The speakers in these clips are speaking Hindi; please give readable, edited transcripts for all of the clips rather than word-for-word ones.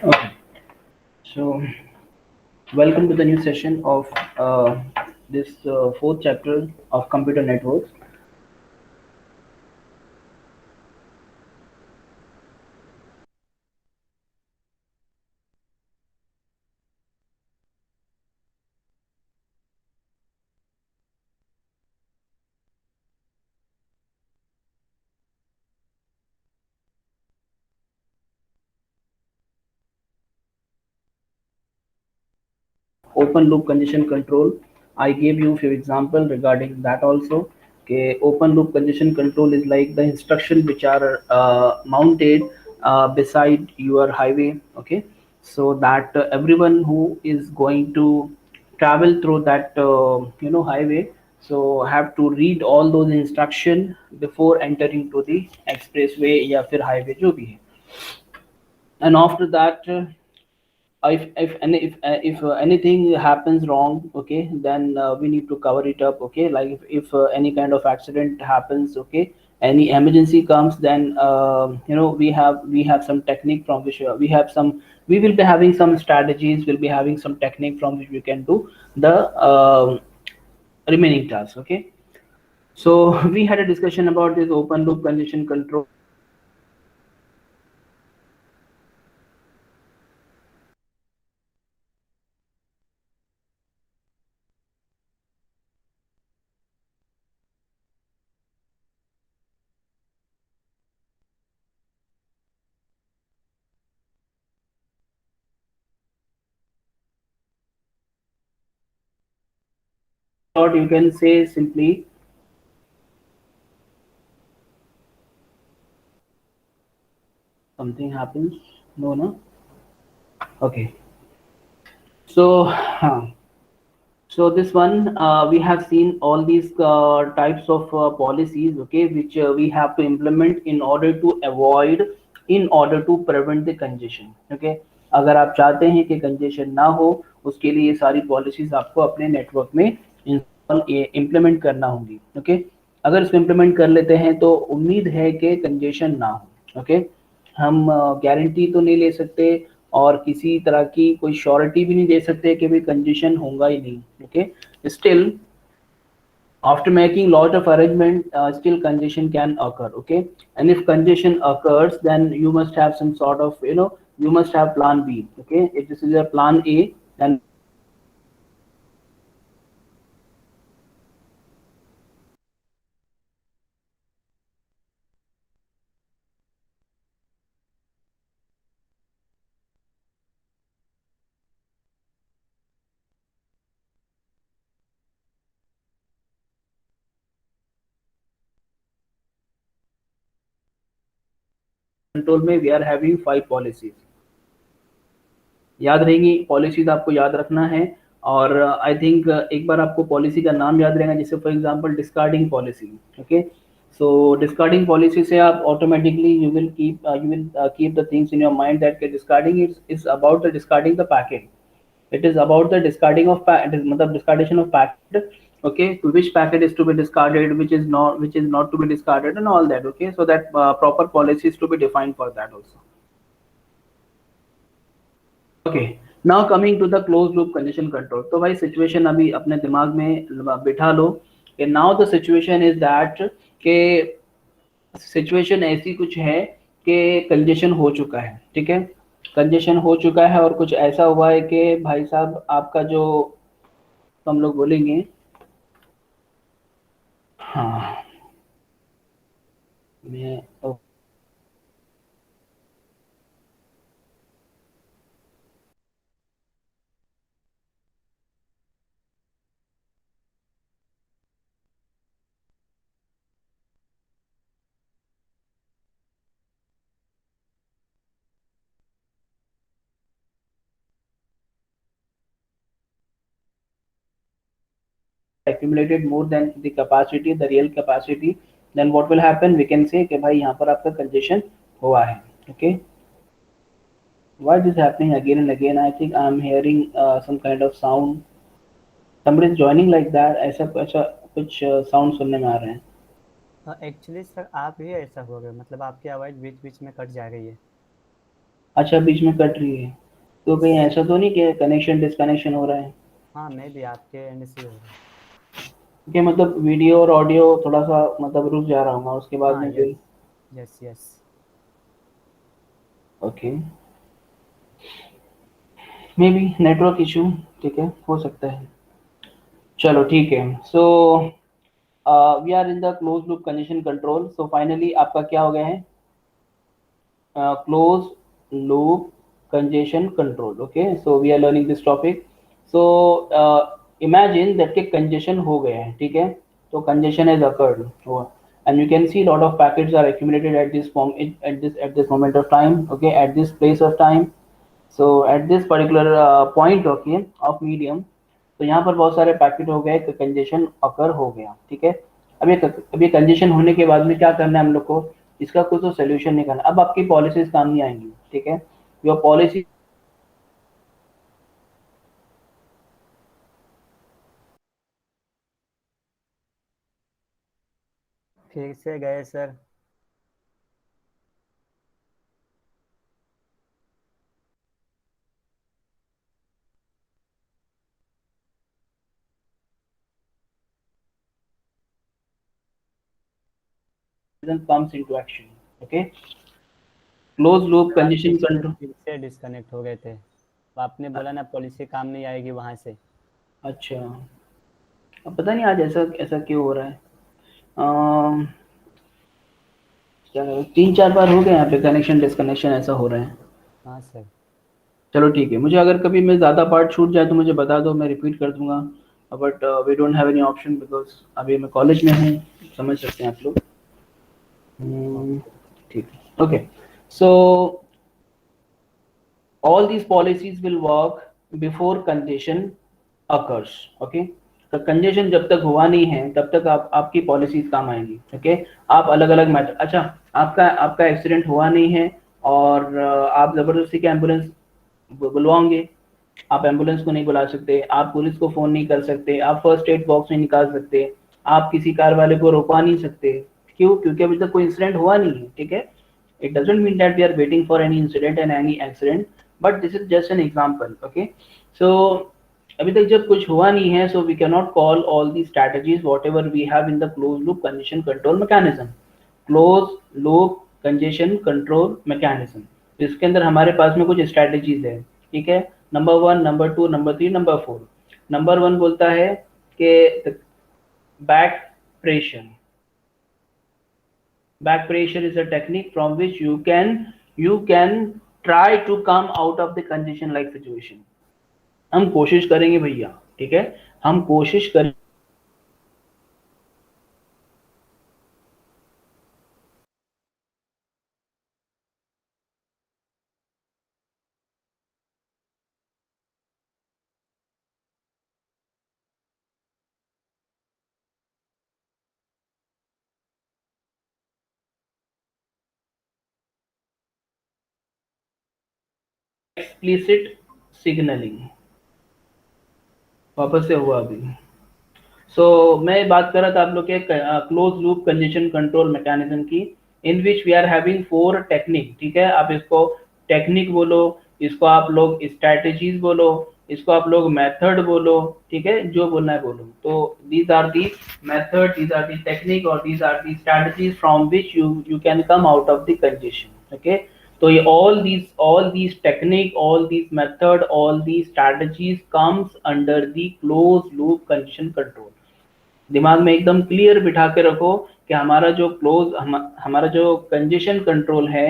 Okay, so welcome to the new session of this fourth chapter of computer networks. Open loop congestion control. I gave you a few examples regarding that also. Okay, open loop congestion control is like the instruction which are mounted beside your highway. Okay, so that everyone who is going to travel through that highway, so have to read all those instruction before entering to the expressway या फिर highway जो भी है. And after that if anything happens wrong, okay, then we need to cover it up. Okay, like if any kind of accident happens, okay, any emergency comes, then we have some technique from which we will be having some strategies, we'll be having some technique from which we can do the remaining tasks. Okay, so we had a discussion about this open loop congestion control. Or you can say simply something happens. No, no. Okay. So, so this one we have seen all these types of policies, okay, which we have to implement in order to prevent the congestion. Okay, अगर आप चाहते हैं कि कंजेशन ना हो, उसके लिए ये सारी पॉलिसीज आपको अपने नेटवर्क में इंस्टॉल इम्प्लीमेंट करना होगी. ओके, अगर इसको इम्प्लीमेंट कर लेते हैं तो उम्मीद है कि कंजेशन ना हो. ओके, हम गारंटी तो नहीं ले सकते और किसी तरह की कोई श्योरिटी भी नहीं दे सकते कि भाई कंजेशन होगा ही नहीं. Okay, still after making lot of arrangement, still congestion can occur. Okay, and if congestion occurs, then you must have some sort of, you must have plan B. Okay, if this is your plan A, then control में we are having 5 policies. याद रहेंगी पॉलिसीज, आपको याद रखना है. और आई थिंक एक बार आपको पॉलिसी का नाम याद रहेगा, जैसे for example discarding policy. Okay, so discarding policy से आप automatically you will keep the things in your mind that discarding is about the discarding the packet. It is about the discarding of it is मतलब discardation of packet. Okay, to which packet is to be discarded, which is not to be discarded, and all that. Okay, so that proper policies to be defined for that also. Okay, now coming to the close loop congestion control. तो भाई सिचुएशन अभी अपने दिमाग में बिठा लो कि now the situation is that के सिचुएशन ऐसी कुछ है कि कंजेशन हो चुका है. ठीक है, कंजेशन हो चुका है और कुछ ऐसा हुआ है कि भाई साहब आपका जो हम लोग बोलेंगे, हाँ, मैं accumulated more than the capacity, the real capacity, then what will happen, we can say कि भाई यहाँ पर आपका कंजेशन हुआ है. Okay, why this happening again and again? I think I'm hearing some kind of sound. Somebody is joining like that. ऐसा कुछ साउंड सुनने में आ रहे हैं. एक्चुअली सर आप ही ऐसा हो गया, मतलब आपकी आवाज़ बीच बीच में कट जा रही है. अच्छा, बीच में कट रही है। तो कहीं ऐसा तो नहीं कि कनेक्शन डिस्कनेक्शन हो रहा है? हाँ, मैं भी आपके एंड से हो रहा है। कि मतलब वीडियो और ऑडियो थोड़ा सा मतलब रुक जा रहा होगा उसके बाद हाँ, में यस। फिर। Yes, yes. Okay, may be network issue. ठीक है, हो सकता है। चलो ठीक है। So we are in the close loop condition control. सो फाइनली आपका क्या हो गया है? closed loop congestion control. Okay, so we are learning this topic. So imagine that के congestion हो गया है, ठीक है? तो congestion has occurred हुआ, and you can see lot of packets are accumulated at this form at this moment of time. Okay, at this place of time. So at this particular point, okay, of medium, तो यहाँ पर बहुत सारे पैकेट हो गए, कंजेशन अकर हो गया, ठीक है? अब ये कंजेशन होने के बाद में क्या करना है हम लोग को? इसका कोई तो सोल्यूशन निकालना। अब आपकी पॉलिसीज काम नहीं आएंगी, ठीक है? योर पॉलिसी फिर से गए sir. comes into action. Okay, close loop sir, आप कंजेशन बीच में कंट्रोल। फिर से डिस्कनेक्ट हो गए थे, तो आपने बोला ना पॉलिसी काम नहीं आएगी वहाँ से। अच्छा, अब पता नहीं आज ऐसा ऐसा क्यों हो रहा है। अम, क्या 3-4 बार हो गए यहाँ पे कनेक्शन डिस्कनेक्शन ऐसा हो रहा है। हाँ सर। चलो ठीक है, मुझे अगर कभी मैं ज़्यादा पार्ट छूट जाए तो मुझे बता दो, मैं रिपीट कर दूंगा। But we don't have any option because अभी मैं कॉलेज में हूँ, समझ सकते हैं आप लोग। हम्म, ओके। ठीक है, okay. So all these policies will work before congestion occurs. Okay, तो कंजेशन जब तक हुआ नहीं है तब तक आप आपकी पॉलिसीज काम आएंगी। ओके, आप अलग अलग मैटर। अच्छा, आपका आपका एक्सीडेंट हुआ नहीं है और आप जबरदस्ती के एम्बुलेंस बुलवाओगे? आप एम्बुलेंस को नहीं बुला सकते, आप पुलिस को फोन नहीं कर सकते, आप फर्स्ट एड बॉक्स नहीं निकाल सकते, आप किसी कार वाले को रोकवा नहीं सकते। क्यों? क्योंकि अभी तक कोई इंसिडेंट हुआ नहीं है, ठीक है? It doesn't mean that we are waiting for any incident and any accident, but this is just an example. Okay, so अभी तक जब कुछ हुआ नहीं है, so we can not call all the strategies whatever we have in the close loop condition control mechanism. Close loop congestion control mechanism, इसके अंदर हमारे पास में कुछ स्ट्रैटेजीज है, ठीक है? Number one, number two, number three, number four. Number one बोलता है कि back pressure. back pressure is a technique from which you can try to come out of the condition like situation। हम कोशिश करेंगे भैया, ठीक है? हम कोशिश करें एक्सप्लिसिट सिग्नलिंग। वापस से हुआ अभी। सो मैं बात कर रहा था आप लोग के close loop congestion control mechanism की, in which we are having four technique, ठीक है? आप इसको टेक्निक बोलो, इसको आप लोग स्ट्रैटेजीज बोलो, इसको आप लोग मेथड बोलो, ठीक है? जो बोलना है बोलो। तो these are the method, these are the technique और these are the strategies from which you you can come out of the congestion. Okay, तो ये all these technique, all these method, all these strategies comes under the closed loop condition control। दिमाग में एकदम क्लियर बिठा के रखो कि हमारा जो कंजेशन कंट्रोल है,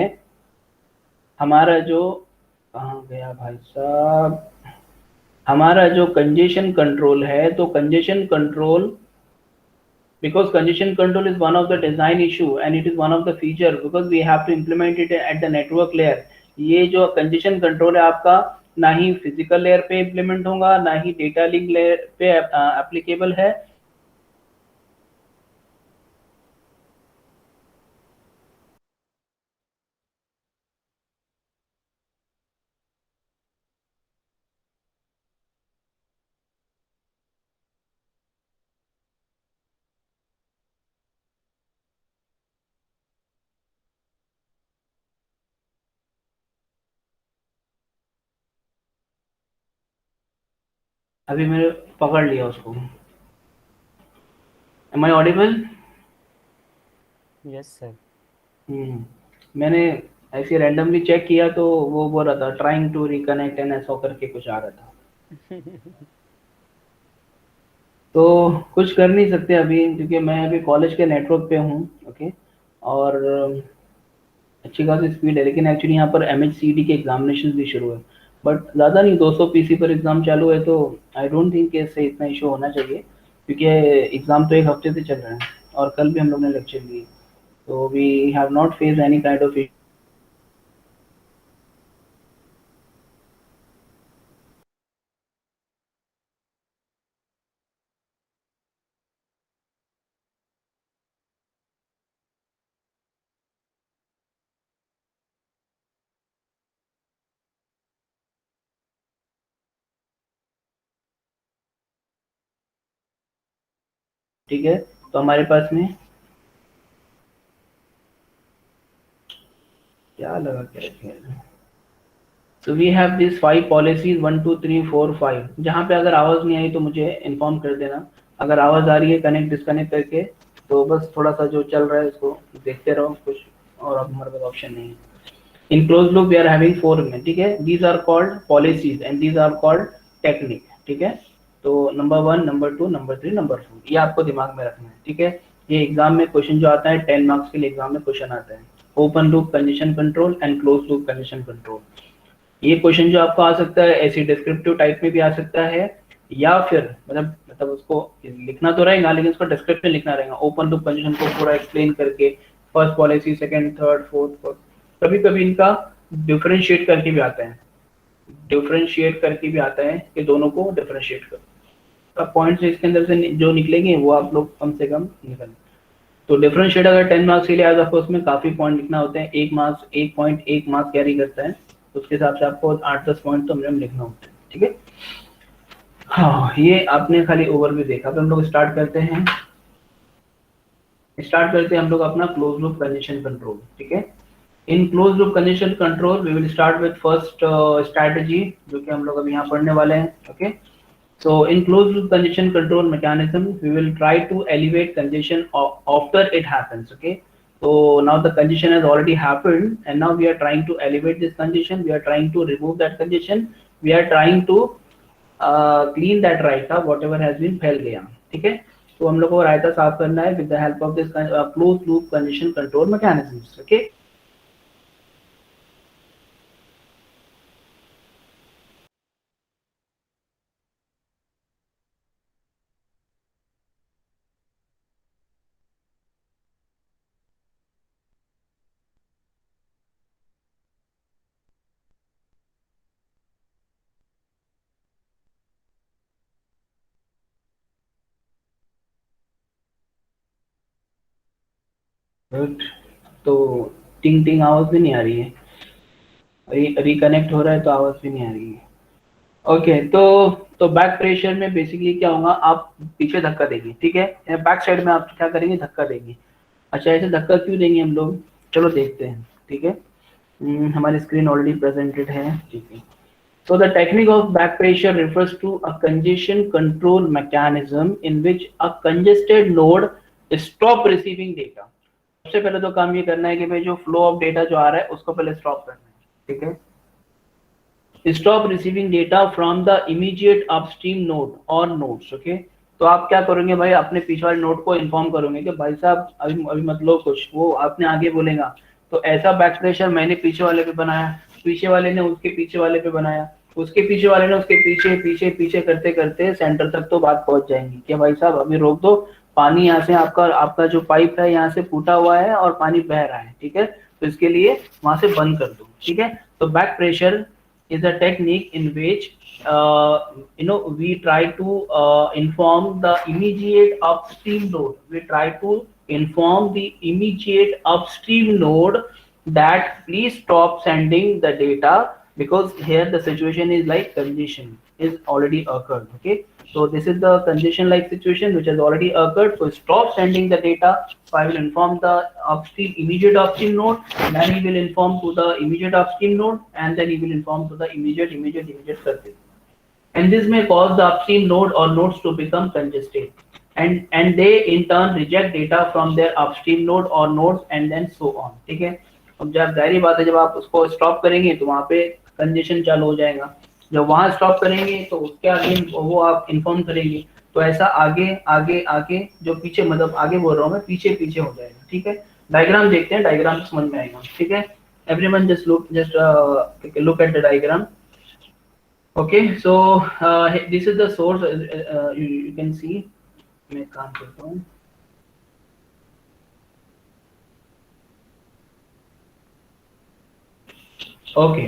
हमारा जो कहाँ गया भाई साहब, हमारा जो कंजेशन कंट्रोल है, तो congestion control, because congestion control is one of the design issue and it is one of the feature because we have to implement it at the network layer। ये जो कंजेशन कंट्रोल है आपका, ना ही फिजिकल लेयर पे इम्प्लीमेंट होगा, ना ही डेटा लिंक लेयर पे एप्लीकेबल है। अभी मैंने पकड़ लिया उसको। Am I audible? Yes sir. मैंने ऐसे रैंडमली चेक किया तो वो बोल रहा था ट्राइंग टू रिकनेक्ट एंड ऐसा करके कुछ आ रहा था। तो कुछ कर नहीं सकते अभी, क्योंकि मैं अभी कॉलेज के नेटवर्क पे हूँ। ओके। और अच्छी खासी स्पीड है, लेकिन एक्चुअली यहाँ पर एमएचसीडी के एग्जामिनेशन भी शुरू है। बट ज़्यादा नहीं, 200 पीसी पर एग्जाम चालू है, तो आई डोंट थिंक कि इससे इतना इशू होना चाहिए, क्योंकि एग्जाम तो एक हफ्ते से चल रहा है और कल भी हम लोग ने लेक्चर लिए। तो we have not face any kind of. ठीक है, तो हमारे पास में क्या लगा क्या रखें। So we have this 5 policies 1 2 3 4 5। जहाँ पे अगर आवाज़ नहीं आई तो मुझे इन्फॉर्म कर देना। अगर आवाज़ आ रही है कनेक्ट डिस्कनेक्ट करके, तो बस थोड़ा सा जो चल रहा है उसको देखते रहो कुछ, और अब हमारे पास ऑप्शन नहीं है। In close loop we are having 4 में, ठीक है। These are called policies and these are called technique, ठीक है। तो नंबर 1, नंबर 2, नंबर 3, नंबर 4 ये आपको दिमाग में रखना है, ठीक है। ये एग्जाम में क्वेश्चन जो आता है 10 मार्क्स के लिए एग्जाम में क्वेश्चन आता है। Open loop condition control and close loop condition control, ये क्वेश्चन जो आपको आ सकता है ऐसी डिस्क्रिप्टिव टाइप में भी आ सकता है, या फिर मतलब उसको लिखना तो रहेगा लेकिन उसका डिस्क्रिप्शन लिखना रहेगा, ओपन लूप कंडीशन को पूरा एक्सप्लेन करके, first policy, second, third, fourth. कभी कभी इनका डिफरेंशिएट करके भी आता है, डिफरेंशिएट करके भी आता है कि दोनों को डिफरेंशिएट कर। अब पॉइंट्स इसके अंदर से जो निकलेंगे वो आप लोग कम से कम निकल। तो डिफरेंशिएट अगर 10 मार्क्स के लिए आज आपको उसमें काफी पॉइंट लिखना होते हैं, 1 मार्क्स 1.1 मार्क्स कैरी करता है, तो उसके हिसाब से आपको 8-10 पॉइंट तो मिनिमम लिखना होता है, ठीक है। हाँ, ये आपने खाली ओवरव्यू देखा। अब हम लोग स्टार्ट करते हैं हम लोग अपना क्लोज लूप कंडीशन कंट्रोल, ठीक है। In close loop condition control we will start with first strategy, जो कि हम लोग अभी यहाँ पढ़ने वाले हैं, okay. So in closed loop congestion control mechanism, we will try to elevate congestion after it happens. Okay. So now the congestion has already happened, and now we are trying to elevate this congestion. We are trying to remove that congestion. We are trying to clean that raita, whatever has been फैल गया, ठीक है। तो हम लोग को रायता साफ करना है with the help of this closed loop congestion control mechanisms. Okay. Good. तो टिंग टिंग आवाज भी नहीं आ रही है, रिकनेक्ट हो रहा है तो आवाज भी नहीं आ रही है। ओके। तो बैक प्रेशर में बेसिकली क्या होगा, आप पीछे धक्का देंगे, ठीक है। बैक साइड में आप क्या करेंगे, धक्का देंगे। अच्छा, ऐसे धक्का क्यों देंगे हम लोग, चलो देखते हैं, ठीक है। हमारी स्क्रीन ऑलरेडी प्रेजेंटेड है, ठीक है। So the technique of back pressure refers to a congestion control mechanism in which a congested node stop receiving data। सबसे पहले तो काम ये करना है कि भाई जो फ्लो ऑफ डेटा जो आ रहा है उसको पहले स्टॉप करना है, ठीक है। Stop receiving data from the immediate upstream node और नोड्स, ओके। तो आप क्या करोगे भाई, अपने पीछे वाले नोड को इन्फॉर्म करोगे कि भाई साहब अभी अभी मत लो कुछ, वो आपने आगे बोलेगा तो ऐसा बैक प्रेशर मैंने पीछे वाले पे बनाया, पीछे वाले ने उसके पीछे वाले पे बनाया, उसके पीछे वाले ने उसके पीछे पीछे पीछे करते करते सेंटर तक तो बात पहुंच जाएंगी कि भाई साहब अभी रोक दो, पानी यहाँ से आपका आपका जो पाइप है यहाँ से फूटा हुआ है और पानी बह रहा है, ठीक है। तो इसके लिए वहां से बंद कर दो, ठीक है। तो back pressure is a technique in which we try to inform the immediate upstream node. We try to inform the immediate upstream node that please stop sending the data, because here the situation is like congestion is already occurred, okay. So this is the congestion like situation which has already occurred, so stop sending the data. So I will inform the upstream immediate upstream node, then he will inform to the immediate upstream node, and then he will inform to the immediate circuit. and this may cause the upstream node or nodes to become congested, and they in turn reject data from their upstream node or nodes and then so on. ठीक है, अब जब जाहिर बात है जब आप उसको स्टॉप करेंगे तो वहाँ पे कंजेशन चालू हो जाएगा, जब वहाँ स्टॉप करेंगे तो उसके आगे वो आप इन्फॉर्म करेंगे, तो ऐसा आगे आगे आगे जो पीछे, मतलब आगे बोल रहा हूँ मैं, पीछे पीछे हो जाएगा। ठीक है, डायग्राम देखते हैं, डायग्राम समझ में आएगा। ठीक है, everyone just look at the diagram. Okay, so this is the source. You can see. मैं काम करता हूँ। Okay,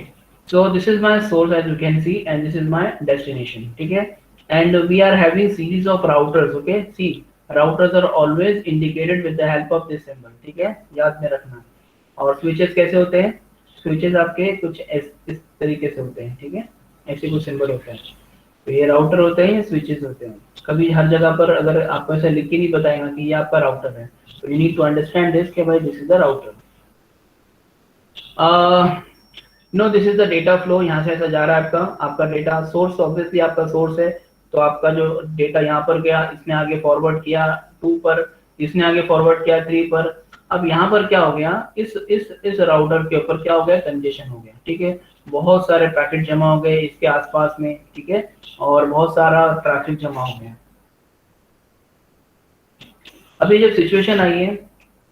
so this is my source as you can see, and this is my destination. ठीक है, and we are having series of routers. Okay, see, routers are always indicated with the help of this symbol. ठीक है, याद में रखना। और switches कैसे होते हैं? switches आपके कुछ इस तरीके से होते हैं। ठीक है, ऐसे कुछ सिंबल होते हैं। तो ये राउटर होते हैं, ये स्विचेस होते हैं। कभी हर जगह पर अगर आपको ऐसा लिख के नहीं बताएगा कि ये आपका राउटर है, तो you need to understand this कि भाई this is the router. No, this is the data flow. यहाँ से ऐसा जा रहा है आपका डेटा सोर्स, ऑब्वियसली आपका सोर्स है, तो आपका जो डेटा यहाँ पर गया, इसने आगे फॉरवर्ड किया 2 पर, इसने आगे फॉरवर्ड किया 3 पर। अब यहाँ पर क्या हो गया, इस राउटर के ऊपर क्या हो गया, कंजेशन हो गया। ठीक है, बहुत सारे पैकेट जमा हो गए इसके आसपास में। ठीक है, और बहुत सारा ट्रैफिक जमा हो गया। अभी जब सिचुएशन आई है,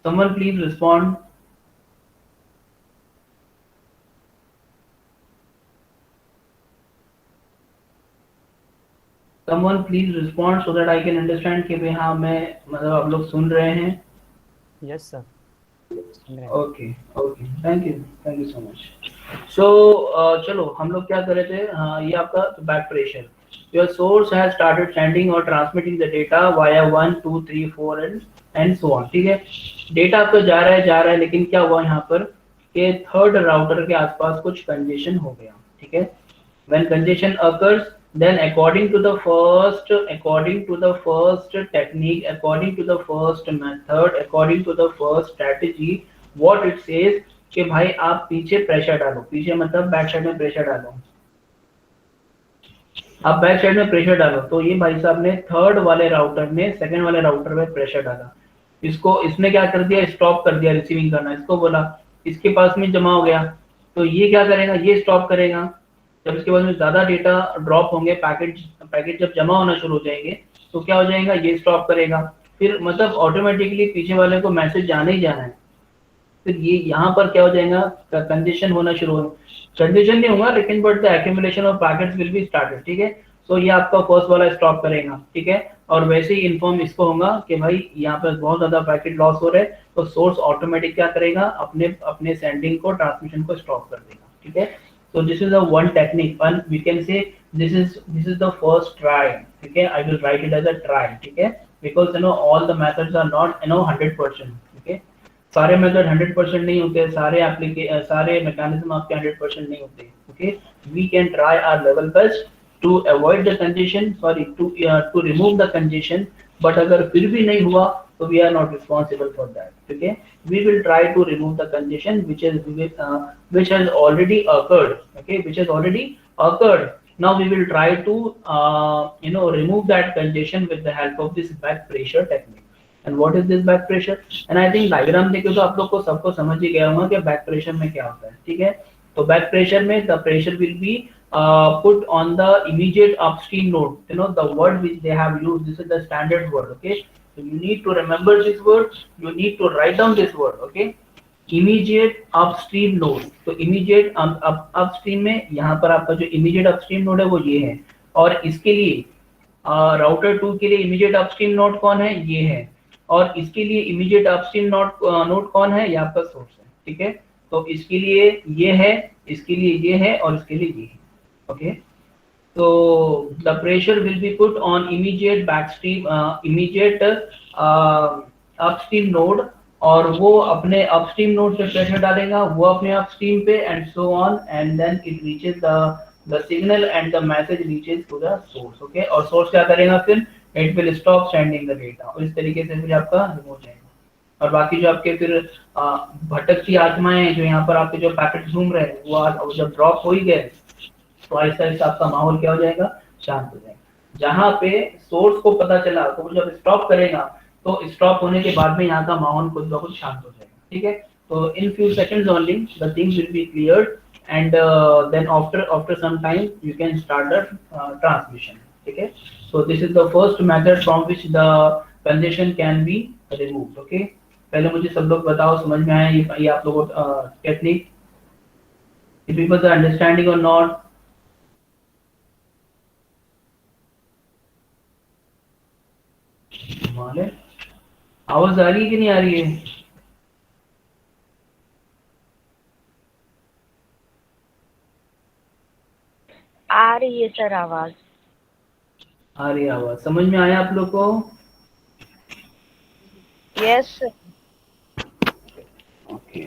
someone please respond. Someone please respond so that I can understand कि भाई हाँ मैं, मतलब आप लोग सुन रहे हैं। Yes sir. Okay okay, thank you so much. So चलो हम लोग क्या कर रहे थे, हाँ ये आपका back pressure. Your source has started sending और transmitting the data via 1 2 3 4 and so on. ठीक है, डेटा आपका जा रहा है, लेकिन क्या हुआ यहाँ पर कि थर्ड राउटर के आसपास कुछ कंजेशन हो गया। ठीक है, when congestion occurs, then according to the first technique, according to the first method, according to the first strategy, what it says कि भाई आप पीछे प्रेशर डालो, पीछे मतलब बैक साइड में प्रेशर डालो, आप बैक साइड में प्रेशर डालो। तो ये भाई साहब ने थर्ड वाले राउटर ने सेकंड वाले राउटर में प्रेशर डाला, इसने क्या कर दिया, स्टॉप कर दिया रिसीविंग करना, इसको बोला इसके पास में जमा हो गया, तो ये क्या करेगा, ये स्टॉप करेगा। जब इसके बाद में ज्यादा डेटा ड्रॉप होंगे, पैकेट जब जमा होना शुरू हो जाएंगे, तो क्या हो जाएगा, ये स्टॉप करेगा। फिर मतलब ऑटोमेटिकली पीछे वाले को मैसेज जाना ही जाना है। फिर ये यहाँ पर क्या हो जाएगा, कंजेशन होना शुरू हो, कंजेशन नहीं होगा लेकिन but the accumulation of packets will be started. ठीक है, तो ये आपका फर्स्ट वाला स्टॉप करेगा। ठीक है, और वैसे ही इन्फॉर्म इसको होगा कि भाई यहाँ पर बहुत ज्यादा पैकेट लॉस हो रहे हैं, तो सोर्स ऑटोमेटिक क्या करेगा, अपने सेंडिंग को, ट्रांसमिशन को स्टॉप कर देगा। ठीक है, so this is a one technique, and we can say this is the first try. Okay, I will write it as a try. ठीक है, because you know all the methods are not 100%. Okay, सारे मेथड 100% नहीं होते, सारे मैकेनिज्म आपके 100% नहीं होते। Okay, we can try our level best to avoid the congestion, to remove the congestion, but अगर फिर भी नहीं हुआ तो we are not responsible for that. Okay, we will try to remove the congestion which has already occurred. Okay, which has already occurred. Now we will try to remove that congestion with the help of this back pressure technique. And what is this back pressure? And I think diagram देखे तो आप लोग को सबको समझ ही गया होगा कि बैक प्रेशर में क्या होता है। ठीक है, तो बैक प्रेशर में the pressure will be put on the immediate upstream node. You know the word which they have used, this is the standard word. Okay, so you need to remember this word, you need to write down this word. Okay, immediate upstream node. तो immediate upstream में यहाँ पर आपका जो immediate upstream node है वो ये है, और इसके लिए राउटर 2 के लिए immediate upstream node कौन है, ये है, और इसके लिए immediate upstream node कौन है, ये आपका सोर्स है। ठीक है, तो इसके लिए ये है, इसके लिए ये है, और इसके लिए ये है। Okay, so the pressure will be put on immediate upstream node, और वो अपने upstream node पे प्रेशर डालेगा, वो अपने upstream पे, and so on, and then it reaches the signal and the message reaches to the source. Okay, और source क्या करेगा फिर, it will stop sending the data, और इस तरीके से फिर आपका रिमूव जाएगा। और बाकी जो आपके फिर भटकती आत्माएं हैं, जो यहाँ पर आपके जो पैकेट घूम रहे हैं, वो जब ड्रॉप हो ही गए तो आहिस्ता आहिस्ता आपका माहौल क्या हो जाएगा, शांत हो जाएगा। जहाँ पे सोर्स को पता चला तो वो जब स्टॉप करेगा तो स्टॉप होने के बाद में यहाँ का माहौल खुद ब खुद शांत हो जाएगा। ठीक है, तो in few seconds only the things will be cleared and then after some time you can start the transmission. ठीक है, so this is the first method from which the congestion can be removed. Okay, पहले मुझे सब लोग बताओ समझ में आया ये आप लोगों को technique, if people are understanding or not? माले आवाज आ रही है कि नहीं आ रही है? आ रही है सर आवाज। आ रही है आवाज, समझ में आया आप लोग को? Yes sir. ओके,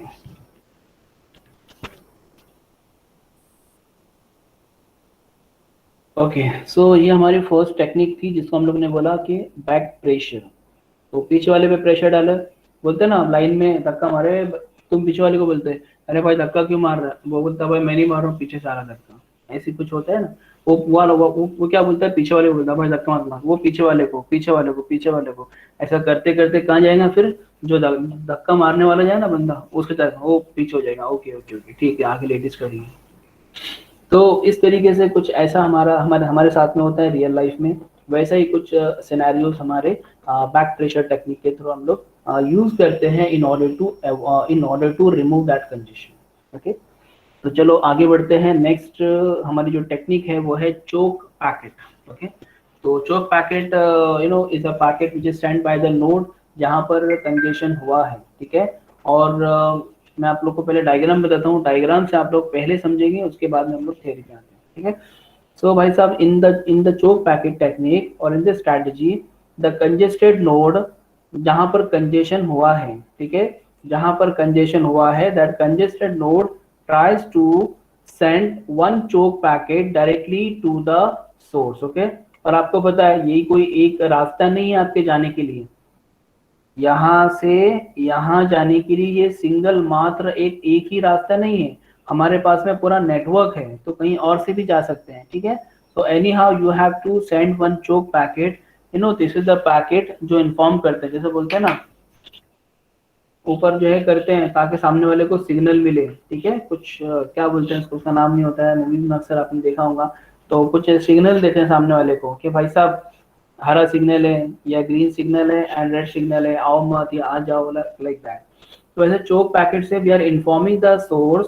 ओके, सो ये हमारी फर्स्ट टेक्निक थी जिसको हम लोग ने बोला कि बैक प्रेशर। तो पीछे वाले पे प्रेशर डाला, बोलते ना लाइन में धक्का मारे, तुम पीछे वाले को बोलते अरे भाई धक्का क्यों मार रहा है, वो बोलता भाई मैं नहीं मार रहा हूँ, पीछे से आ रहा धक्का, ऐसे कुछ होता है ना। वो क्या बोलता है, पीछे वाले को बोलता है भाई धक्का मत मार, वो पीछे वाले को पीछे वाले को पीछे वाले को, ऐसा करते करते कहाँ जाएगा फिर, जो धक्का मारने वाला जाए ना बंदा उसके तरफ वो पीछे हो जाएगा। ओके ओके ओके, ठीक है, आगे लेडीज करिए। तो इस तरीके से कुछ ऐसा हमारा हमारे हमारे साथ में होता है रियल लाइफ में, वैसा ही कुछ सिनेरियोस हमारे बैक प्रेशर टेक्निक के थ्रू हम लोग यूज करते हैं in order to remove that congestion. Okay, तो चलो आगे बढ़ते हैं। नेक्स्ट हमारी जो टेक्निक है वो है चोक पैकेट। ओके, तो choke packet is a packet which is send by the node जहाँ पर कंजेशन हुआ है। ठीक है, और मैं आप लोग को पहले डायग्राम बताता हूँ, डायग्राम से आप लोग पहले समझेंगे उसके बाद में हम लोग थ्योरी पे आते हैं। ठीक है, सो भाई साहब in the choke packet technique और in the strategy the congested node जहां पर कंजेशन हुआ है, ठीक है, जहां पर कंजेशन हुआ है that congested node tries to send one choke packet directly to the source. Okay, और आपको पता है यही कोई एक रास्ता नहीं है आपके जाने के लिए, यहाँ से यहाँ जाने के लिए ये सिंगल मात्र एक ही रास्ता नहीं है, हमारे पास में पूरा नेटवर्क है, तो कहीं और से भी जा सकते हैं। ठीक है, तो anyhow you have to send one choke packet, this is the packet जो इन्फॉर्म करते हैं, जैसे बोलते हैं ना ऊपर जो है करते हैं ताकि सामने वाले को सिग्नल मिले। ठीक है, कुछ क्या बोलते हैं उसको, उसका नाम नहीं होता है, मूवीज में अक्सर आपने देखा होगा, तो कुछ सिग्नल देते हैं सामने वाले को कि भाई साहब हरा सिग्नल है या ग्रीन सिग्नल है एंड रेड सिग्नल है, आओ मत या आ जाओ, लाइक दैट। तो ऐसे चोक पैकेट से we are informing the source,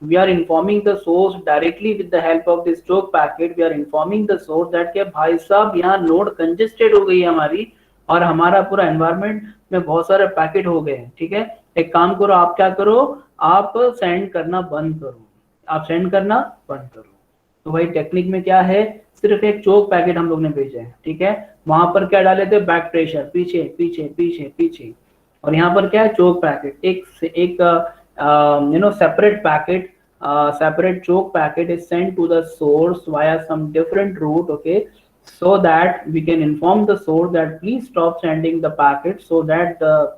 we are informing the source directly with the help of this choke packet, we are informing the source that के भाई साहब यहाँ नोड कंजेस्टेड हो गई है हमारी और हमारा पूरा एनवायरमेंट में बहुत सारे पैकेट हो गए हैं। ठीक है, एक काम करो, आप क्या करो, आप सेंड करना बंद करो, आप सेंड करना बंद करो। तो भाई टेक्निक में क्या है, सिर्फ एक चोक पैकेट हम लोग ने भेजा है। ठीक है, वहां पर क्या डाले थे, बैक प्रेशर, पीछे पीछे पीछे पीछे, और यहाँ पर क्या है, चोक पैकेट, एक separate packet, separate choke packet is sent to the source via some different route. Okay, so that we can inform the source that please stop sending the packet so that the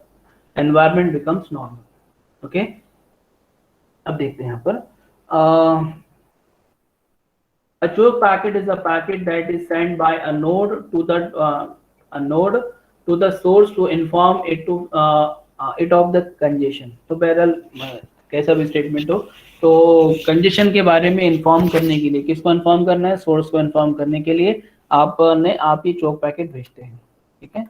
environment becomes normal. Okay, अब देखते हैं यहाँ पर a choke packet is a packet that is sent by a node to the source to inform it of the congestion. तो बहरहाल कैसा भी स्टेटमेंट हो, तो कंजेशन के बारे में इन्फॉर्म करने के लिए किसको इन्फॉर्म करना है, सोर्स को इन्फॉर्म करने के लिए आप ये चोक पैकेट भेजते हैं। ठीक है,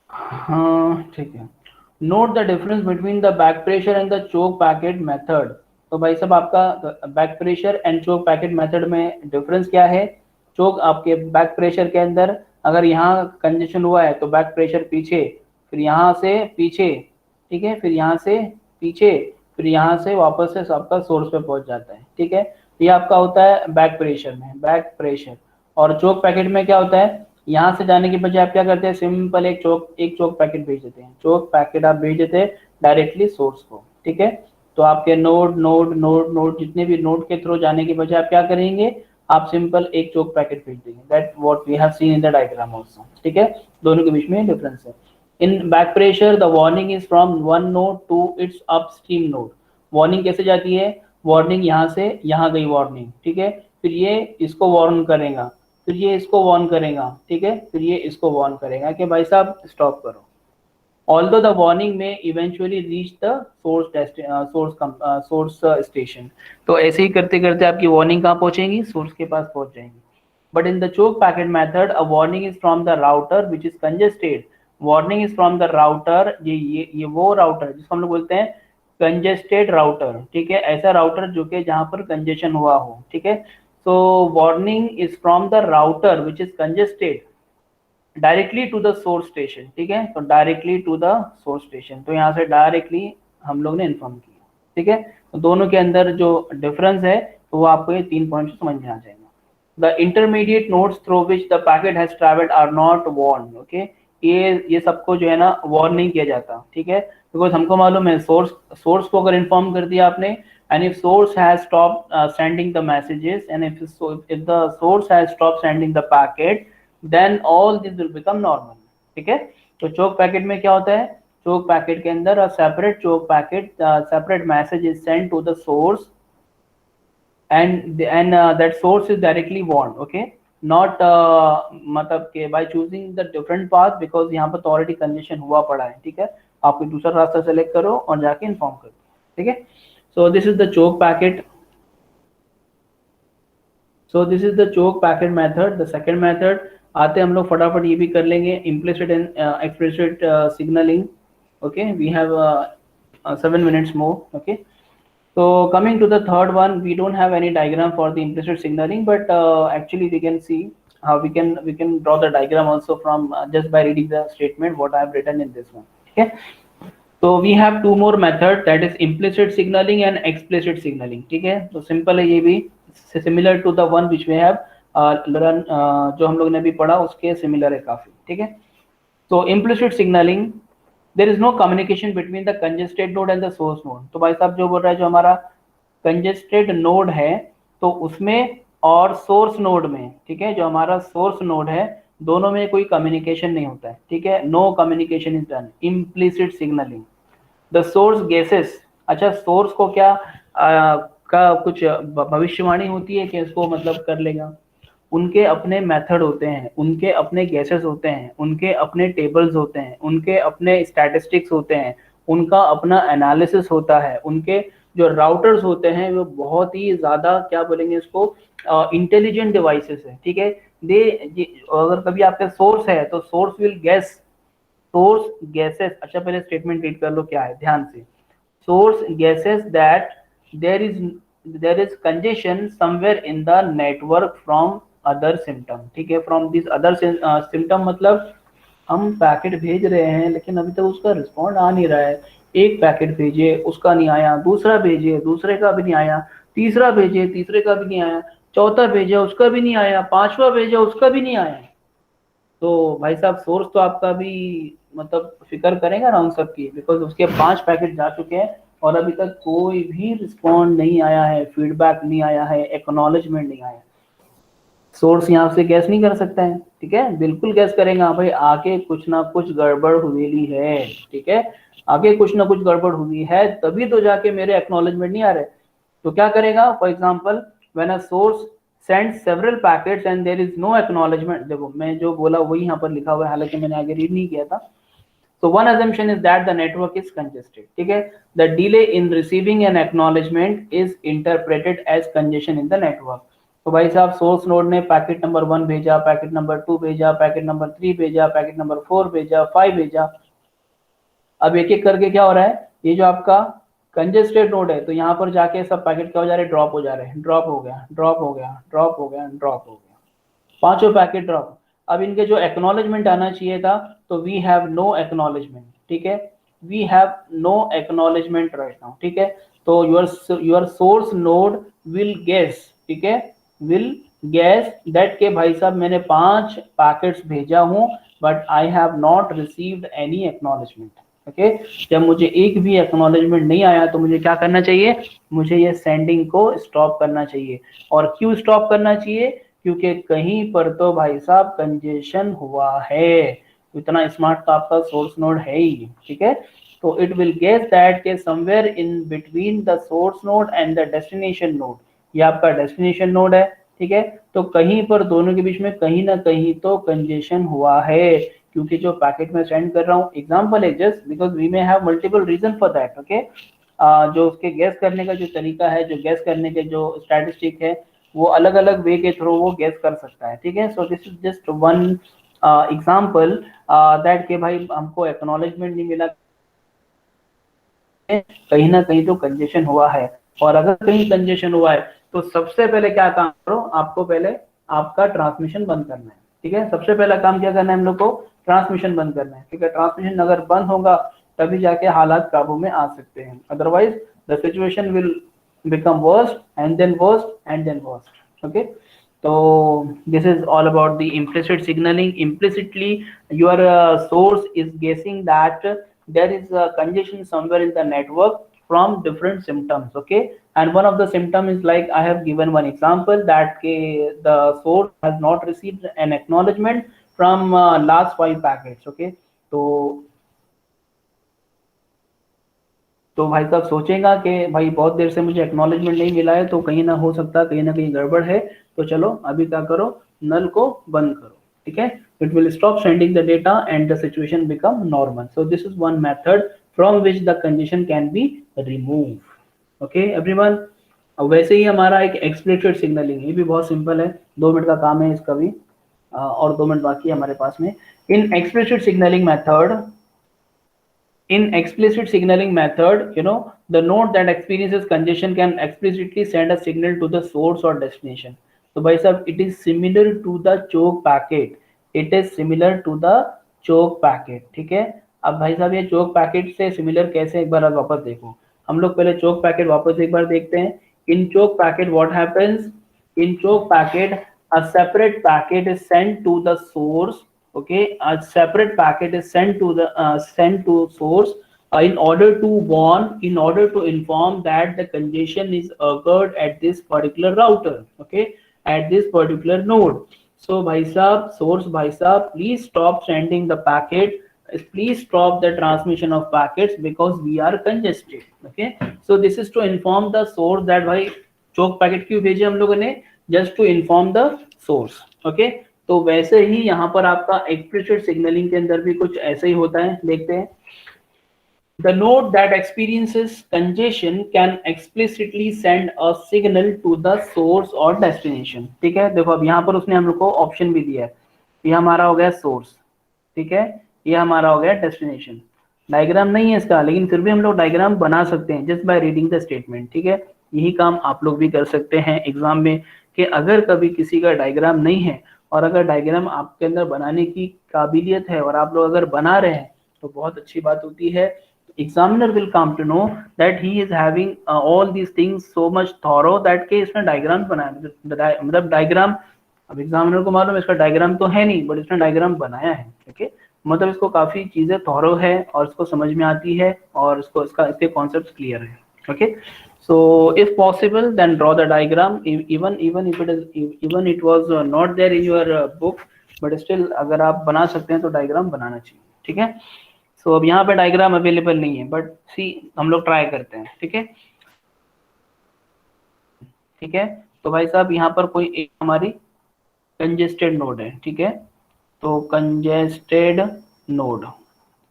हाँ ठीक है। Note the difference between the back pressure and the choke packet method. तो भाई साहब आपका back pressure and choke packet method में डिफरेंस क्या है, चोक आपके बैक प्रेशर के अंदर अगर यहाँ कंजेशन हुआ है तो बैक प्रेशर पीछे, फिर यहाँ से पीछे, ठीक है, फिर यहाँ से पीछे, फिर यहाँ से वापस से आपका सोर्स पे पहुंच जाता है। ठीक है, ये आपका होता है बैक प्रेशर में, बैक प्रेशर। और चोक पैकेट में क्या होता है, यहाँ से जाने के बजाय आप क्या करते हैं, सिंपल एक चोक पैकेट भेज देते हैं, चोक पैकेट आप भेज देते हैं डायरेक्टली सोर्स को। ठीक है, तो आपके नोड जितने भी नोड के थ्रू जाने के बजाय आप क्या करेंगे, आप सिंपल एक चोक पैकेट भेज देंगे, that what we have seen in the diagram also. ठीक है, दोनों के बीच में डिफरेंस है। In back pressure the warning is from one node to its upstream node. Warning कैसे जाती है, वार्निंग यहाँ से यहाँ गई वार्निंग, ठीक है, फिर ये इसको वार्न करेगा, फिर ये इसको वार्न करेगा, ठीक है, फिर ये इसको वार्न करेगा कि भाई साहब स्टॉप करो। Although the warning may eventually reach the source station, तो ऐसे ही करते करते आपकी वार्निंग कहाँ पहुंचेगी, सोर्स के पास पहुंच जाएंगी। But in the choke packet method a warning is from the router which is congested. Warning is from the router, ये वो राउटर जिसको हम लोग बोलते हैं कंजेस्टेड राउटर, ठीक है, ऐसा राउटर जो कि जहाँ पर कंजेशन हुआ हो, ठीक है। So warning is from the router which is congested directly to the source station, ठीक है, तो directly to the source station, तो यहाँ से डायरेक्टली हम लोग ने इन्फॉर्म किया, ठीक है। तो दोनों के अंदर जो डिफरेंस है तो वो आपको ये 3 पॉइंट समझ में आ जाएगा। The intermediate nodes through which the packet has travelled are not warn, okay, ये सबको जो है ना वार्न नहीं किया जाता, ठीक है, बिकॉज हमको मालूम है सोर्स को अगर इन्फॉर्म कर दिया आपने, and if source has stop sending the messages, and if the source has stop sending the packet, then all this will become normal, ठीक है। तो चोक पैकेट में क्या होता है, चोक पैकेट के अंदर a separate choke packet separate message is sent to the source and that source is directly warned, okay, not मतलब के by choosing the different path, because यहाँ पर तो already congestion हुआ पड़ा है, ठीक है, आप कोई दूसरा रास्ता सेलेक्ट करो और जाके इन्फॉर्म करो, ठीक है। so this is the choke packet, so this is the choke packet method। the second method आते हम लोग फटाफट ये भी कर लेंगे, implicit and explicit signaling, okay, we have 7 minutes more, okay। so coming to the third one, we don't have any diagram for the implicit signaling, but actually we can see how we can draw the diagram also from just by reading the statement what I have written in this one, okay। so we have two more methods, that is implicit signaling and explicit signaling, ठीक है। तो सिंपल है ये भी, similar to the one which we have learn जो हम लोग ने भी पढ़ा उसके सिमिलर है काफी, ठीक है। तो implicit signalling, there is no communication between the congested node and the source node. तो भाई साहब जो बोल रहा है, जो हमारा कंजेस्टेड नोड है तो उसमें और सोर्स नोड में, ठीक है, जो हमारा सोर्स नोड है दोनों में कोई कम्युनिकेशन नहीं होता है, ठीक है, no communication is done, implicit signalling. The source guesses, अच्छा सोर्स को क्या का कुछ भविष्यवाणी होती है कि इसको मतलब कर लेगा, उनके अपने मेथड होते हैं, उनके अपने गैसेस होते हैं, उनके अपने टेबल्स होते हैं, उनके अपने स्टैटिस्टिक्स होते हैं, उनका अपना एनालिसिस होता है, उनके जो राउटर्स होते हैं वो बहुत ही ज़्यादा क्या बोलेंगे इसको इंटेलिजेंट डिवाइसेस है, ठीक है। अगर कभी आपका सोर्स है तो source will guess, source guesses, अच्छा पहले स्टेटमेंट रीड कर लो क्या है ध्यान से, source guesses that there is congestion somewhere in the network from other symptom, ठीक है, from this other symptom मतलब हम पैकेट भेज रहे हैं लेकिन अभी तक उसका रिस्पॉन्ड आ नहीं रहा है, एक पैकेट भेजे उसका नहीं आया, दूसरा भेजे दूसरे का भी नहीं आया, तीसरा भेजे तीसरे का भी नहीं आया, चौथा भेजा उसका भी नहीं आया, पांचवा भेजा उसका भी नहीं आया। तो भाई साहब सोर्स तो आपका भी मतलब फिक्र करेगा ना उन सब की, बिकॉज उसके 5 पैकेट जा चुके हैं और अभी तक कोई भी रिस्पॉन्ड नहीं आया है, फीडबैक नहीं आया है, एक्नॉलेजमेंट नहीं आया। सोर्स यहाँ से गैस नहीं कर सकता है, ठीक है, बिल्कुल गैस करेगा भाई आगे कुछ ना कुछ गड़बड़ हुई है, ठीक है, आगे कुछ ना कुछ गड़बड़ हुई है तभी तो जाके मेरे एक्नॉलेजमेंट नहीं आ रहे। तो क्या करेगा, for example when a source send several packets and there is no acknowledgement, देखो मैं जो बोला वही यहाँ पर लिखा हुआ है, हालांकि मैंने आगे रीड नहीं किया था। So one assumption is that the network is congested, ठीक है, the delay in receiving an acknowledgement is interpreted as congestion in the network। तो भाई साहब सोर्स नोड ने पैकेट नंबर 1 भेजा, पैकेट नंबर 2 भेजा, पैकेट नंबर 3 भेजा, पैकेट नंबर 4 भेजा, 5 भेजा, अब एक एक करके क्या हो रहा है, ये जो आपका कंजेस्टेड नोड है तो यहाँ पर जाके सब पैकेट क्या हो जा रहे हैं, ड्रॉप हो जा रहे हैं, ड्रॉप हो गया, ड्रॉप हो गया, ड्रॉप हो गया, ड्रॉप हो गया, पांचों पैकेट ड्रॉप। अब इनके जो एक्नॉलेजमेंट आना चाहिए था तो वी हैव नो एक्नॉलेजमेंट, ठीक है, we have no acknowledgement right now, ठीक है। तो your source node will guess, ठीक है, विल गेस दैट के भाई साहब मैंने 5 पैकेट्स भेजा हूं but I have not received any acknowledgement, okay. जब मुझे एक भी एक्नॉलेजमेंट नहीं आया तो मुझे क्या करना चाहिए, मुझे ये सेंडिंग को स्टॉप करना चाहिए। और क्यों स्टॉप करना चाहिए, क्योंकि कहीं पर तो भाई साहब कंजेशन हुआ है, इतना स्मार्ट तो आपका सोर्स नोड है ही, ठीक है। तो इट विल गेस दैट के somewhere in between the source node and the destination node, ये आपका डेस्टिनेशन नोड है, ठीक है। तो कहीं पर दोनों के बीच में कहीं ना कहीं तो कंजेशन हुआ है, क्योंकि जो पैकेट में सेंड कर रहा हूँ, एग्जाम्पल है just because we may have multiple reason for that, okay. जो उसके गैस करने का जो तरीका है, जो गैस करने के जो स्टैटिस्टिक है, वो अलग अलग वे के थ्रू वो गैस कर सकता है, ठीक है। So this is just one example that के भाई हमको एक्नॉलेजमेंट नहीं मिला, कहीं ना कहीं तो कंजेशन हुआ है। और अगर कहीं कंजेशन हुआ है तो सबसे पहले क्या काम करो, आपको पहले आपका ट्रांसमिशन बंद करना है, ठीक है। सबसे पहला काम क्या करना है हम लोग को, ट्रांसमिशन बंद करना है, ठीक है। ट्रांसमिशन अगर बंद होगा तभी जाके हालात काबू में आ सकते हैं, otherwise the situation will become worse and then worse and then worse, okay. So this is all about the implicit signaling. Implicitly your source is guessing that there is a congestion somewhere in the network from different symptoms, okay. And one of the symptom is like I have given one example that the source has not received an acknowledgement from last 5 packets, okay. तो भाई साहब सोचेगा कि भाई बहुत देर से मुझे एक्नॉलेजमेंट नहीं मिला है, तो कहीं ना हो सकता कहीं ना कहीं गड़बड़ है, तो चलो अभी क्या करो, नल को बंद करो, ठीक है। It will stop sending the data and the situation become normal. So this is one method from which the congestion can be remove, okay everyone. वैसे ही हमारा एक एक्सप्लिसिट सिग्नलिंग, ये भी बहुत सिंपल है, 2 मिनट का काम है इसका भी, और 2 मिनट बाकी है हमारे पास में। In explicit signaling method, in explicit signaling method, the node that experiences congestion can explicitly send a signal to the source or destination. So भाई साहब it is similar to the choke packet, it is similar to the choke packet, ठीक है। अब भाई साहब ये choke packet से similar कैसे, एक बार आप वापस देखो, हम लोग पहले choke packet वापस एक बार देखते हैं। in choke packet what happens, in choke packet a separate packet is sent to the source, okay. A separate packet is sent to source in order to warn, in order to inform that the congestion is occurred at this particular router, okay, at this particular node. So bhai sahab, source bhai sahab, please stop sending the packet, please stop the transmission of packets because we are congested, okay. So this is to inform the source that bhai choke packet क्यों भेजे हम लोगों ने, just to inform the source, okay. तो वैसे ही यहाँ पर आपका एक्सप्लिसिट सिग्नलिंग के अंदर भी कुछ ऐसे ही होता है, देखते हैं। The node that experiences congestion can explicitly send a signal to the source or destination, ठीक है। देखो अब यहाँ पर उसने हम लोग को ऑप्शन भी दिया है, ये हमारा हो गया सोर्स, ठीक है, ये हमारा हो गया डेस्टिनेशन। डायग्राम नहीं है इसका, लेकिन फिर भी हम लोग डायग्राम बना सकते हैं just by reading the statement, ठीक है। यही काम आप लोग भी कर सकते हैं एग्जाम में, कि अगर कभी किसी का डायग्राम नहीं है और अगर डायग्राम आपके अंदर बनाने की काबिलियत है और आप लोग अगर बना रहे हैं तो बहुत अच्छी बात होती है। Examiner will come to know that he is having all these things so much thorough that के इसने डायग्राम बनाया, मतलब डायग्राम, अब एग्जामिनर को मालूम है इसका डायग्राम तो है नहीं, बट इसने डायग्राम बनाया है, ठीक, मतलब इसको काफी चीजें थॉरो है और इसको समझ में आती है और इसको इसके कॉन्सेप्ट्स क्लियर है, okay. So if possible then draw the diagram, even if it is, even it was not there in your book, but still अगर आप बना सकते हैं तो डायग्राम बनाना चाहिए, ठीक है। सो अब यहाँ पे डायग्राम अवेलेबल नहीं है, बट सी हम लोग ट्राई करते हैं, ठीक है, ठीक है। तो भाई साहब यहाँ पर कोई एक हमारी कंजेस्टेड नोड है, ठीक है, तो कंजेस्टेड नोड,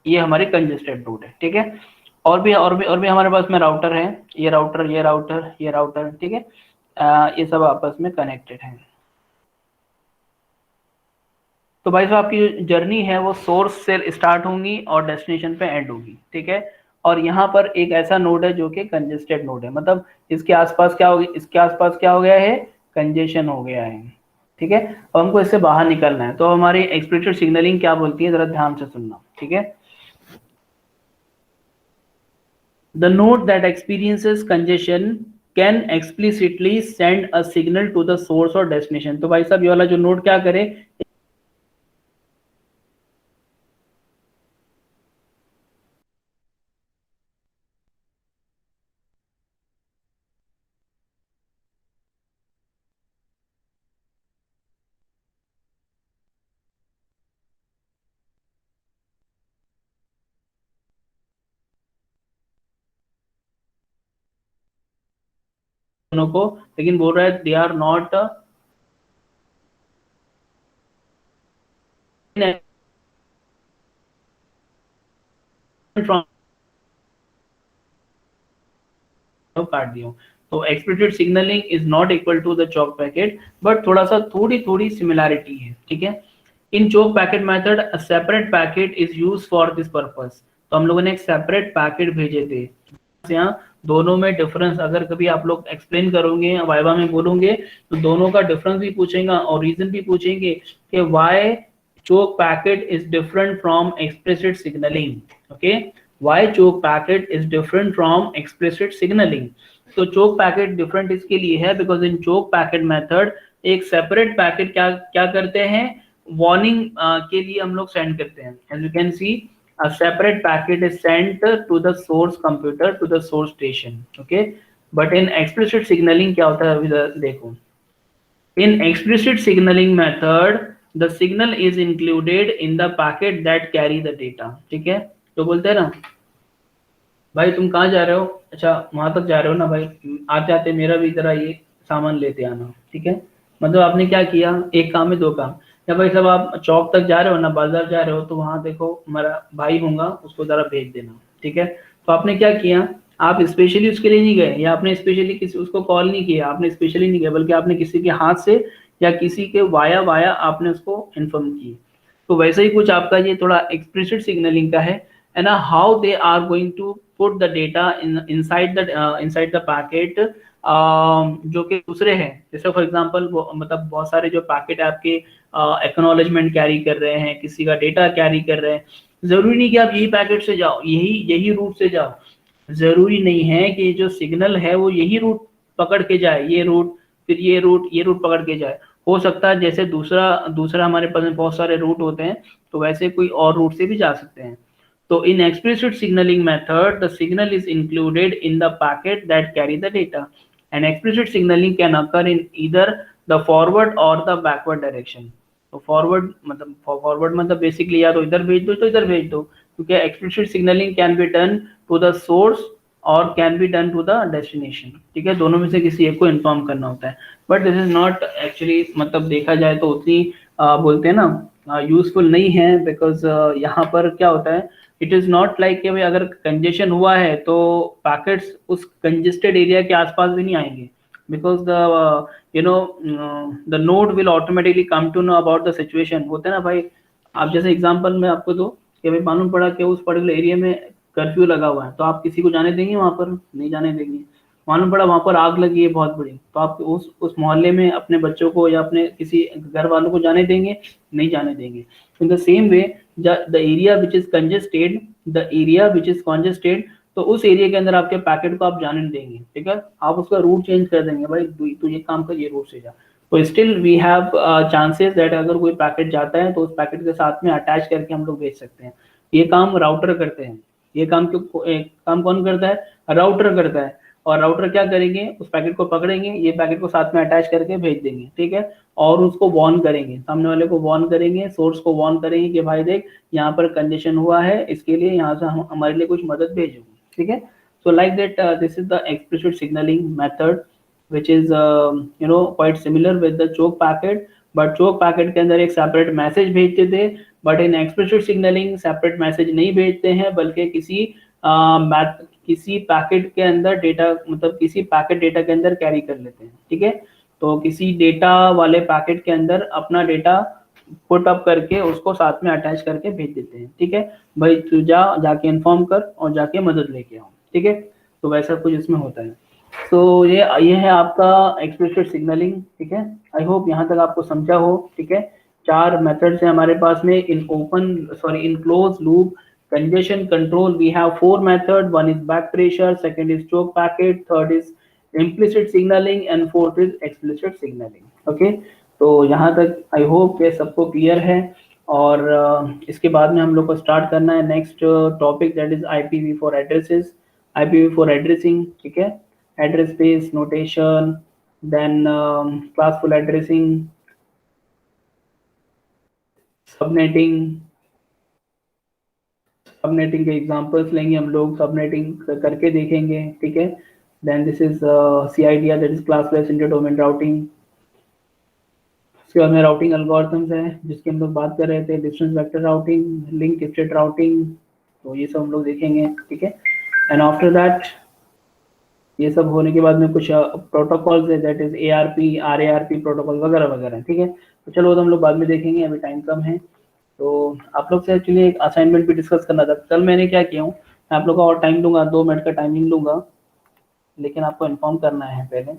ये हमारी कंजेस्टेड नोड है, ठीक है। और भी हमारे पास में राउटर है, ये राउटर, ये राउटर, ये राउटर, ठीक है। ये सब आपस में कनेक्टेड है। तो भाई साहब आपकी जो जर्नी है वो सोर्स से स्टार्ट होंगी और डेस्टिनेशन पे एंड होगी, ठीक है। और यहाँ पर एक ऐसा नोड है जो कि कंजेस्टेड नोड है, मतलब इसके आसपास क्या हो गया, इसके आसपास क्या हो गया है, कंजेशन हो गया है, ठीक है। और हमको इससे बाहर निकलना है, तो हमारी एक्सप्लिसिट सिग्नलिंग क्या बोलती है, जरा ध्यान से सुनना, ठीक है। The node that experiences congestion can explicitly send a signal to the source or destination। तो भाई साहब ये वाला जो नोड क्या करे, दोनों को, लेकिन बोल रहा है दे आर नॉट फ्रॉम, काट दिया। तो explicit signaling is not equal to the choke packet, but थोड़ा सा थोड़ी थोड़ी सिमिलैरिटी है, ठीक है। In choke packet method a separate packet is use for this purpose. तो हम लोगों ने एक सेपरेट पैकेट भेजे थे। यहाँ दोनों में डिफरेंस अगर कभी आप लोग एक्सप्लेन करोगे वाइवा में बोलोगे तो दोनों का डिफरेंस भी पूछेगा और रीजन भी पूछेंगे कि why choke packet is different from explicit signaling. Okay, why choke packet is different from explicit signaling? तो choke packet different इसके लिए है because in choke packet method एक separate packet क्या क्या करते हैं, warning के लिए हम लोग send करते हैं। as you can see a separate packet is sent to the source computer to the source station, okay, but in explicit signaling क्या होता है अभी देखो। In explicit signaling method, the signal is included in the packet that carry the data, ठीक है। तो बोलते हैं ना भाई तुम कहाँ जा रहे हो, अच्छा वहां तक जा रहे हो ना भाई, आते आते मेरा भी जरा ये सामान लेते आना, ठीक है। मतलब आपने क्या किया, एक काम में दो काम। या भाई साहब आप चौक तक जा रहे हो ना, बाजार जा रहे हो, तो वहां देखो मेरा भाई होगा, उसको जरा भेज देना, ठीक है। तो आपने क्या किया, आप स्पेशली उसके लिए नहीं गए, या आपने स्पेशली किसी उसको कॉल नहीं किया, आपने स्पेशली नहीं किया, बल्कि आपने किसी के हाथ से या किसी के वाया वाया आपने उसको इन्फॉर्म किया। तो वैसे ही कुछ आपका ये थोड़ा एक्सप्लिसिट सिग्नलिंग का है, and how they are going to put the data inside the packet, जो कि दूसरे हैं। जैसे फॉर एग्जांपल मतलब बहुत सारे जो पैकेट आपके एक्नॉलेजमेंट कैरी कर रहे हैं, किसी का डेटा कैरी कर रहे हैं, जरूरी नहीं कि आप यही पैकेट से जाओ, यही यही रूट से जाओ, जरूरी नहीं है कि जो सिग्नल है वो यही रूट पकड़ के जाए, ये रूट फिर ये रूट पकड़ के जाए। हो सकता है जैसे दूसरा दूसरा हमारे पास में बहुत सारे रूट होते हैं, तो वैसे कोई और रूट से भी जा सकते हैं। So in explicit signaling method, the signal is included in the packet that carry the data. And explicit signaling can occur in either the forward or the backward direction. तो forward मतलब basically या तो इधर भेज दो तो इधर भेज दो, क्योंकि explicit signaling can be done to the source और can be done to the destination, ठीक है। दोनों में से किसी एक को इन्फॉर्म करना होता है, but this is not actually मतलब देखा जाए तो उतनी बोलते हैं ना यूजफुल नहीं है, बिकॉज यहाँ पर क्या होता है, इट इज नॉट लाइक कि भाई अगर कंजेशन हुआ है तो पैकेट्स उस कंजेस्टेड एरिया के आसपास भी नहीं आएंगे, because the you know the node will automatically come to know about the situation. होता है ना भाई, आप जैसे एग्जांपल मैं आपको दो कि भाई मालूम पड़ा कि उस पर्टिकुलर एरिया में कर्फ्यू लगा हुआ है, तो आप किसी को जाने देंगे वहां पर, नहीं जाने देंगे। मालूम पड़ा वहां पर आग लगी है बहुत बड़ी, तो आप उस मोहल्ले में अपने बच्चों को या अपने किसी घर वालों को जाने देंगे, नहीं जाने देंगे। In the same way the area which is congested, तो उस एरिया के अंदर आपके पैकेट को आप जाने नहीं देंगे, ठीक है। आप उसका रूट चेंज कर देंगे, भाई तू ये काम कर, ये रूट से जा। तो still we have chances that अगर कोई पैकेट जाता है तो उस पैकेट के साथ में अटैच करके हम लोग भेज सकते हैं। ये काम राउटर करते हैं, ये काम काम कौन करता है, राउटर करता है। और राउटर क्या करेंगे, उस पैकेट को पकड़ेंगे, ये पैकेट को साथ में अटैच करके भेज देंगे, ठीक है। और उसको वार्न करेंगे, सामने वाले को वार्न करेंगे, सोर्स को वार्न करेंगे कि भाई देख यहाँ पर कंजेशन हुआ है, इसके लिए यहाँ से हमारे लिए कुछ मदद भेजो, ठीक है। So like that this is the explicit signaling method which is quite similar with the choke packet, but choke packet के अंदर एक सेपरेट मैसेज भेजते थे, but in explicit signalling separate message नहीं भेजते हैं, बल्कि किसी पैकेट के अंदर डेटा मतलब किसी पैकेट डेटा के अंदर कैरी कर लेते हैं, ठीक है। तो किसी डेटा वाले पैकेट के अंदर अपना डेटा पुट अप करके उसको साथ में अटैच करके भेज देते हैं, ठीक है। भाई तू जाके इन्फॉर्म कर और जाके मदद लेके आओ, ठीक है। तो वैसा कुछ इसमें होता है। तो ये है आपका एक्सप्लिसिट सिग्नलिंग, ठीक है। आई होप यहाँ तक आपको समझा हो, ठीक है। 4 मेथड्स हैं हमारे पास में in close loop congestion control. We have 4 methods. One is back pressure, second is choke packet, third is implicit signaling, and fourth is explicit signaling. Okay, तो यहाँ तक आई होप ये सबको क्लियर है। और इसके बाद में हम लोग को स्टार्ट करना है next topic, that is IPv4 addresses, IPv4 addressing, ठीक है। Address space notation, then classful addressing, subnetting के एग्जांपल्स लेंगे हम लोग, सबनेटिंग करके देखेंगे, ठीक है। Then this is CIDR, that is class wise interdomain routing. उसके बाद में राउटिंग एल्गोरिथम्स है जिसकी हम लोग बात कर रहे थे, distance vector routing, link state routing, तो ये सब हम लोग देखेंगे, ठीक है। एंड आफ्टर दैट ये सब होने के बाद में कुछ प्रोटोकॉल्स है, that is ARP, RARP protocol वगैरह वगैरह, ठीक है। तो चलो वो तो हम लोग बाद में देखेंगे, अभी टाइम कम है। तो आप लोग से एक्चुअली एक असाइनमेंट भी डिस्कस करना था। कल मैंने क्या किया हूँ, मैं आप लोग का और टाइम लूंगा, 2 मिनट का टाइमिंग लूंगा, लेकिन आपको इन्फॉर्म करना है पहले